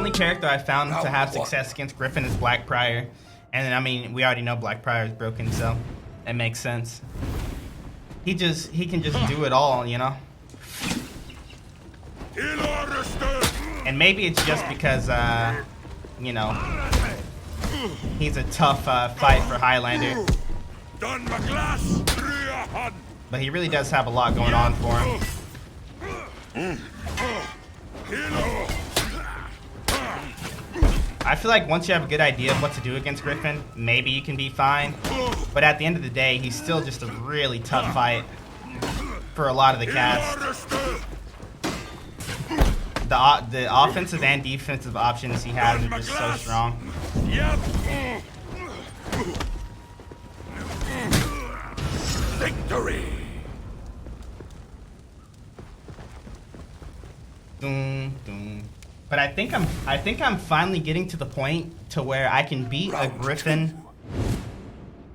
only character I found to have success against Griffin is Black Prior. And I mean, we already know Black Prior is broken, so that makes sense. He can just do it all, you know? And maybe it's just because, you know, he's a tough fight for Highlander. But he really does have a lot going on for him. I feel like once you have a good idea of what to do against Griffin, maybe you can be fine. But at the end of the day, he's still just a really tough fight for a lot of the cast. The offensive and defensive options he has are just so strong. Victory. Doom, doom. But I think I'm finally getting to the point to where I can beat a Griffin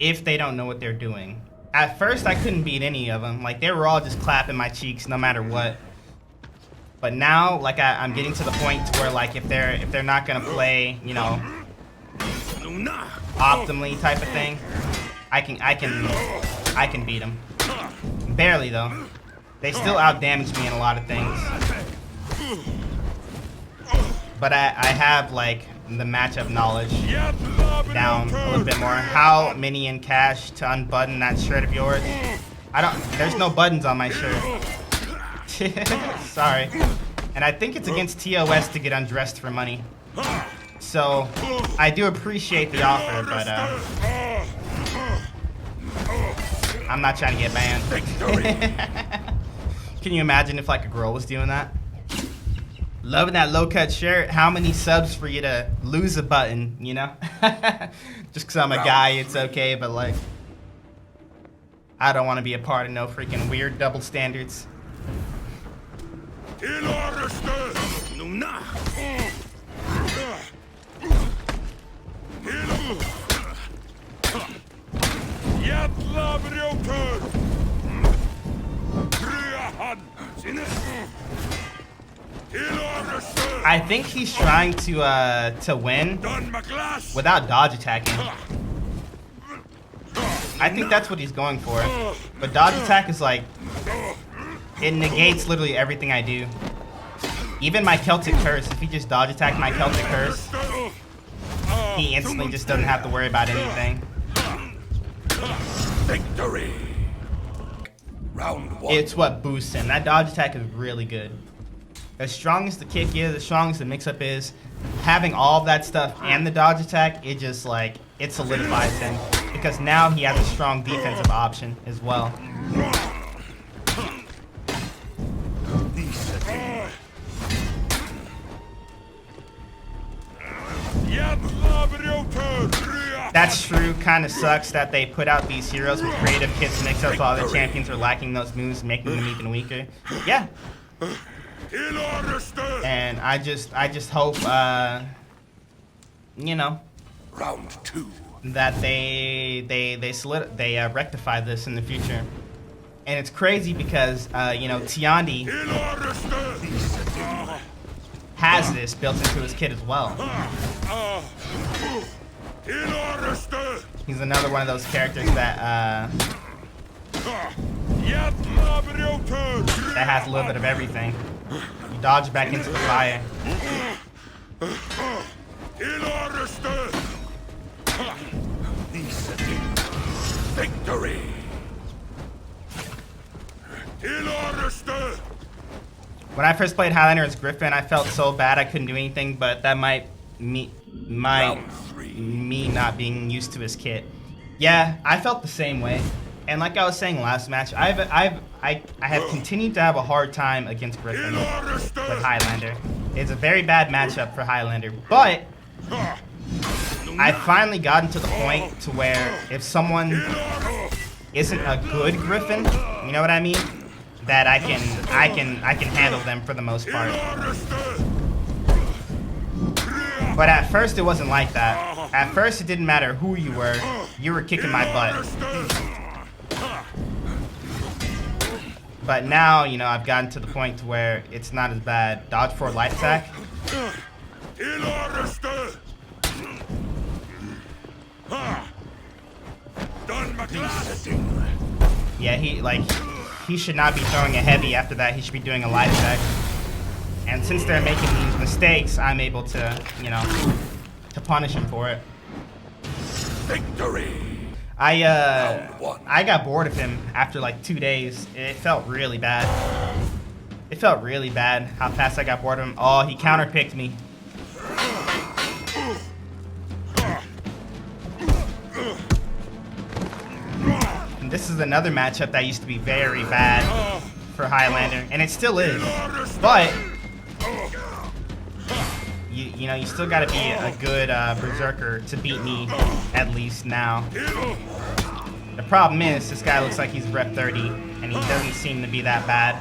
if they don't know what they're doing. At first, I couldn't beat any of them. Like, they were all just clapping my cheeks no matter what. But now, like, I'm getting to the point to where, like, if they're not gonna play, you know, optimally type of thing, I can beat them. Barely though. They still outdamage me in a lot of things. But I have like the matchup knowledge down a little bit more. How many in cash to unbutton that shirt of yours? There's no buttons on my shirt. Sorry. And I think it's against TOS to get undressed for money. So I do appreciate the offer, but I'm not trying to get banned. Can you imagine if like a girl was doing that? Loving that low-cut shirt. How many subs for you to lose a button, you know? Just because I'm a guy, it's okay, but like, I don't want to be a part of no freaking weird double standards. I think he's trying to win without dodge attacking. I think that's what he's going for. But dodge attack is like, it negates literally everything I do. Even my Celtic Curse, if he just dodge attacked my Celtic Curse, he instantly just doesn't have to worry about anything. Victory. Round one. It's what boosts him. That dodge attack is really good. As strong as the kick is, as strong as the mix-up is, having all of that stuff and the dodge attack, it just like, it solidifies him. Because now he has a strong defensive option as well. That's true. Kind of sucks that they put out these heroes with creative kits mix-ups while the champions are lacking those moves, making them even weaker. Yeah. And I just hope, you know, round two, that they rectify this in the future. And it's crazy because you know, Tiandi has this built into his kit as well. He's another one of those characters that has a little bit of everything. You dodge back into the fire. Victory. When I first played Highlander as Griffin, I felt so bad I couldn't do anything, but that might me not being used to his kit. Yeah, I felt the same way. And like I was saying last match, I have continued to have a hard time against Griffin with Highlander. It's a very bad matchup for Highlander, but I finally gotten to the point to where if someone isn't a good Griffin, you know what I mean, that I can handle them for the most part. But at first it wasn't like that. At first it didn't matter who you were kicking my butt. But now, you know, I've gotten to the point to where it's not as bad. Dodge forward light attack. Yeah, he should not be throwing a heavy after that. He should be doing a light attack. And since they're making these mistakes, I'm able to, you know, to punish him for it. Victory. I got bored of him after like 2 days. It felt really bad. It felt really bad how fast I got bored of him. Oh, he counterpicked me. And this is another matchup that used to be very bad for Highlander, and it still is. But you know, you still gotta be a good berserker to beat me, at least now. The problem is, this guy looks like he's rep 30, and he doesn't seem to be that bad.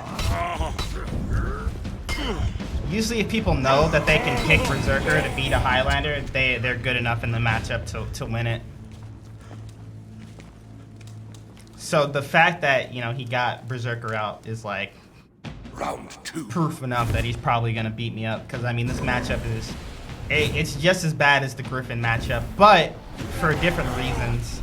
Usually if people know that they can pick berserker to beat a Highlander, they're good enough in the matchup to win it. So the fact that, you know, he got berserker out is like Round 2. proof enough that he's probably gonna beat me up, because I mean, this matchup is it's just as bad as the Griffin matchup, but for different reasons.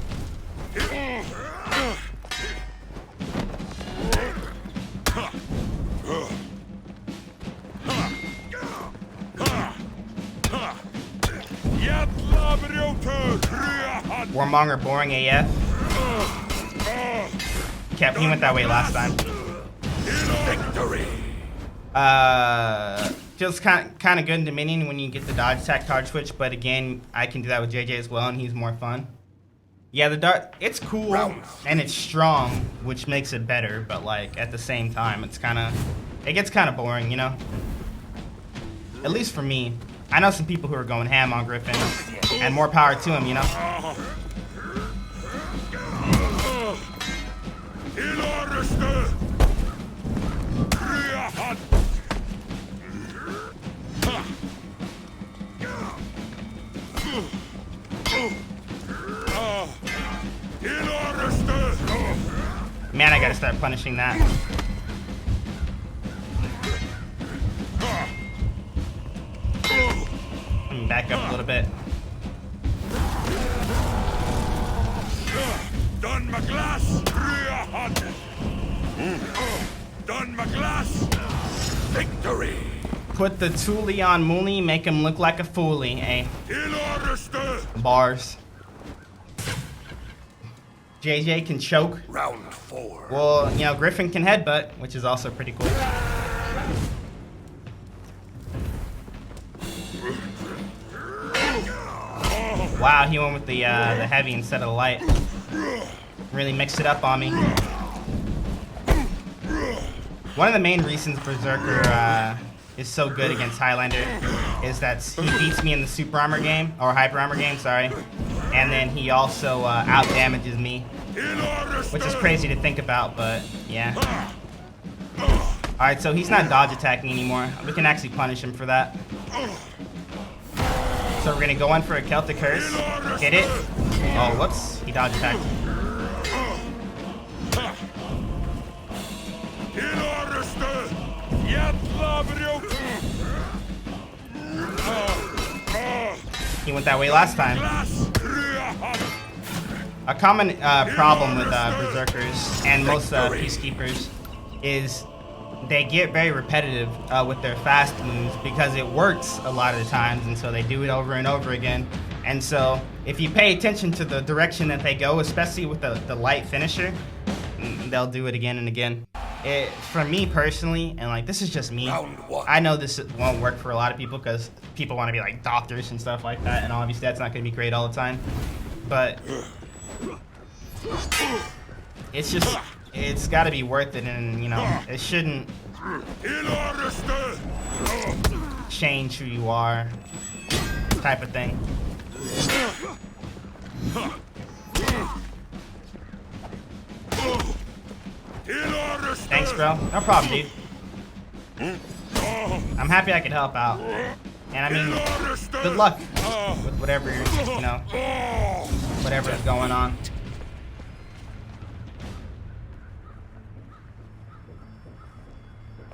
Warmonger boring AF. He went that way last time. Victory. Feels kind of good in Dominion when you get the dodge attack card switch, but again, I can do that with JJ as well, and he's more fun. Yeah, the dart, it's cool and it's strong, which makes it better, but like at the same time, it gets kind of boring, you know? At least for me. I know some people who are going ham on Griffin, and more power to him, you know? Man, I gotta start punishing that. Let me back up a little bit. Done my glass. Done my glass. Victory. Put the toolie on Muli, make him look like a foolie, eh? Bars. JJ can choke. Round 4. Well, you know, Griffin can headbutt, which is also pretty cool. Wow, he went with the heavy instead of the light. Really mixed it up on me. One of the main reasons Berserker is so good against Highlander is that he beats me in the super armor game, or hyper armor game, sorry. And then he also out damages me, which is crazy to think about, but yeah. Alright, so he's not dodge attacking anymore. We can actually punish him for that. So we're gonna go in for a Celtic Curse. Hit it. Oh, whoops. He dodge attacked. He went that way last time. A common problem with Berserkers and most Peacekeepers is they get very repetitive with their fast moves because it works a lot of the times, and so they do it over and over again. And so if you pay attention to the direction that they go, especially with the light finisher, they'll do it again and again. For me personally, and like this is just me, I know this won't work for a lot of people because people want to be like doctors and stuff like that, and obviously that's not going to be great all the time. But it's just, it's got to be worth it, and you know, it shouldn't change who you are, type of thing. Thanks, bro. No problem, dude. I'm happy I could help out. And I mean, good luck with whatever, you know, whatever is going on.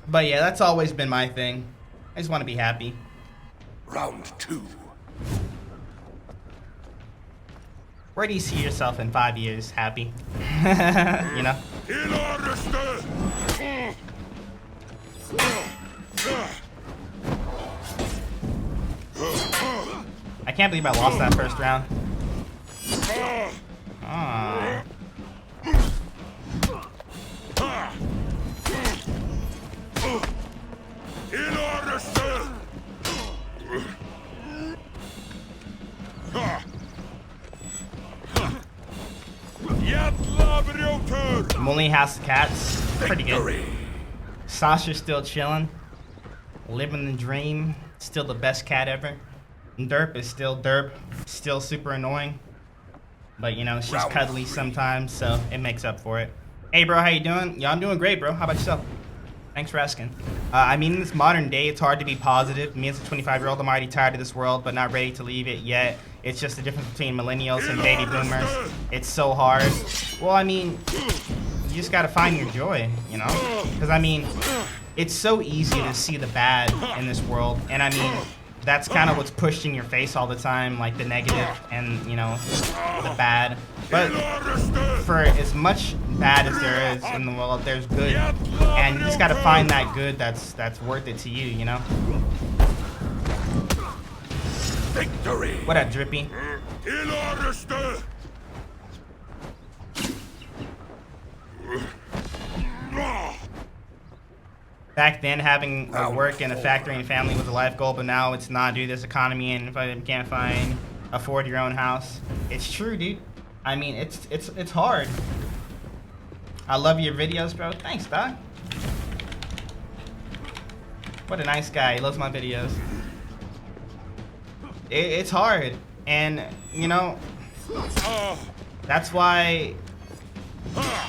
But yeah, that's always been my thing. I just want to be happy. Round 2. Where do you see yourself in 5 years? Happy? You know? I can't believe I lost that first round. Ah. Mully has the cats. Pretty good. Sasha's still chilling. Living the dream. Still the best cat ever. Derp is still Derp. Still super annoying. But, you know, she's cuddly sometimes, so it makes up for it. Hey, bro, how you doing? Yeah, I'm doing great, bro. How about yourself? Thanks for asking. I mean, in this modern day, it's hard to be positive. Me as a 25-year-old, I'm already tired of this world, but not ready to leave it yet. It's just the difference between millennials and baby boomers. It's so hard. Well, I mean, you just gotta find your joy, you know? Because, I mean, it's so easy to see the bad in this world. And, I mean, that's kind of what's pushed in your face all the time, like the negative and, you know, the bad. But for as much bad as there is in the world, there's good. And you just gotta find that good that's worth it to you, you know? Victory. What up, Drippy? Back then, having a work in a factory and family was a life goal, but now it's not, dude. This economy, and if I can't afford your own house, it's true, dude. I mean, it's hard. I love your videos, bro. Thanks, dog. What a nice guy. He loves my videos. It's hard, and you know, that's why.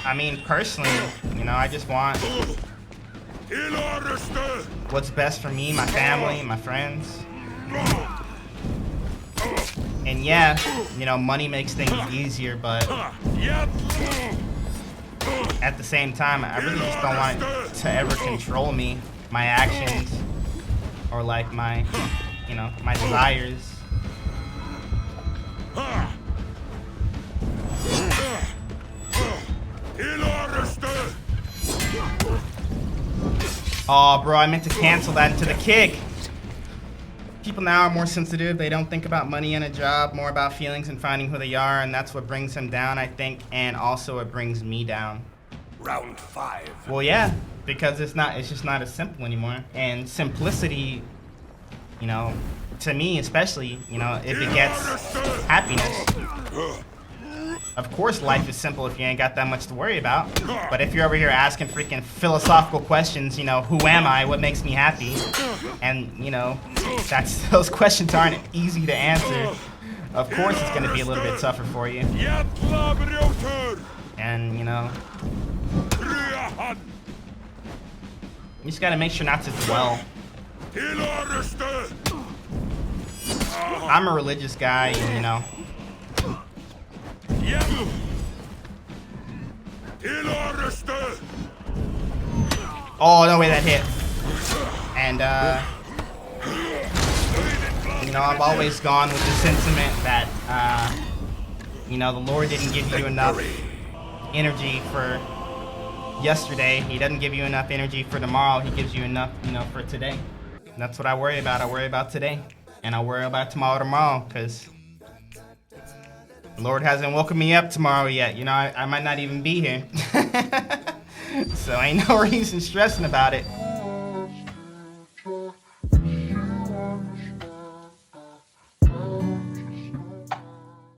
I mean, personally, you know, I just want what's best for me, my family, my friends. And yeah, you know, money makes things easier, but at the same time, I really just don't want it to ever control me, my actions, or like my, you know, my desires. Oh, bro, I meant to cancel that into the kick. People now are more sensitive. They don't think about money and a job, more about feelings and finding who they are, and that's what brings them down, I think, and also it brings me down. Round 5. Well, yeah, because it's just not as simple anymore. And simplicity, you know, to me especially, you know, it begets happiness. Of course life is simple if you ain't got that much to worry about. But if you're over here asking freaking philosophical questions, you know, who am I? What makes me happy? And, you know, those questions aren't easy to answer. Of course it's gonna be a little bit tougher for you. And, you know, you just gotta make sure not to dwell. I'm a religious guy, and, you know. Oh, no way that hit. And, you know, I've always gone with the sentiment that, you know, the Lord didn't give you enough energy for yesterday. He doesn't give you enough energy for tomorrow. He gives you enough, you know, for today. And that's what I worry about. I worry about today. And I worry about tomorrow, because the Lord hasn't woken me up tomorrow yet. You know, I might not even be here. So ain't no reason stressing about it.